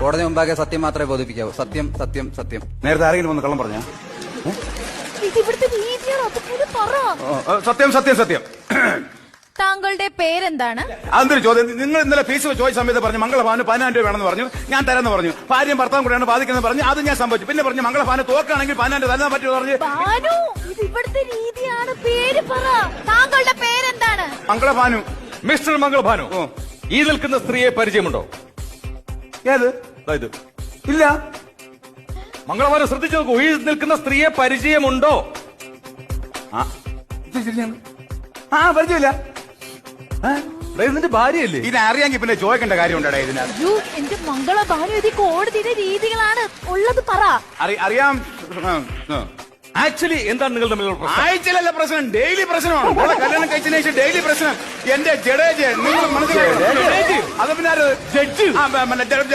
കോടതി മുമ്പാകെ സത്യം മാത്രമേ ബോധിപ്പിക്കാവൂ. സത്യം സത്യം സത്യം. നേരത്തെ ആരെങ്കിലും ഒന്ന് കള്ളം പറഞ്ഞ? ഇവിടുത്തെ രീതിയാണ്, അതുപോലെ പറ. സത്യം സത്യം സത്യം. താങ്കളുടെ പേരെന്താണ്? അതൊരു ചോദ്യം. നിങ്ങൾ ഇന്നലെ ഫീസ് ചോദിച്ച സമയത്ത് പറഞ്ഞു മംഗളഭാന് 10,000 രൂപ വേണമെന്ന് പറഞ്ഞു. ഞാൻ തരാന്ന് പറഞ്ഞു. ഭാര്യയും ഭർത്താവും കൂടെയാണ് ബാധിക്കുന്നത് പറഞ്ഞു. അത് ഞാൻ സംഭവിച്ചു. പിന്നെ പറഞ്ഞു മംഗളഭാന് തോക്കാണെങ്കിൽ 10,000 തരാൻ പറ്റുമോ പറഞ്ഞു. ഭാനു, ഇത് ഇവിടുത്തെ രീതിയാണ്. പേര് പറ. താങ്കളുടെ പേരെന്താണ്? മംഗളഭാനു. മിസ്റ്റർ മംഗളഭാനു, ഈ നിൽക്കുന്ന സ്ത്രീയെ പരിചയമുണ്ടോ? ഏത്? ഇത് ഇല്ല. മംഗളഭാനു ശ്രദ്ധിച്ചു നോക്കൂ. ഈ നിൽക്കുന്ന സ്ത്രീയെ പരിചയമുണ്ടോ? പരിചയമില്ല. ഇതിന്റെ ഭാര്യയല്ലേ? ഇത് അറിയാമെങ്കിൽ പിന്നെ ചോദിക്കേണ്ട കാര്യം ഉണ്ടോ ഇതിനകത്ത്? അയ്യോ, എന്റെ മംഗള ഭാനു, ഇത് കോടതിയുടെ രീതികളാണ്. ഉള്ളത് പറ. അറിയാം. ആക്ച്വലി എന്താണ് നിങ്ങൾ തമ്മിലുള്ള പ്രശ്നം? ആഴ്ചയിലല്ല പ്രശ്നം, ഡെയിലി പ്രശ്നമാണ്. അവളെ കല്യാണം കഴിച്ചതിന് ശേഷം ഡെയിലി പ്രശ്നം. എന്റെ ജഡേജ് നിങ്ങൾ മനസ്സിലായി. അത് പിന്നെ ജഡ്ജ്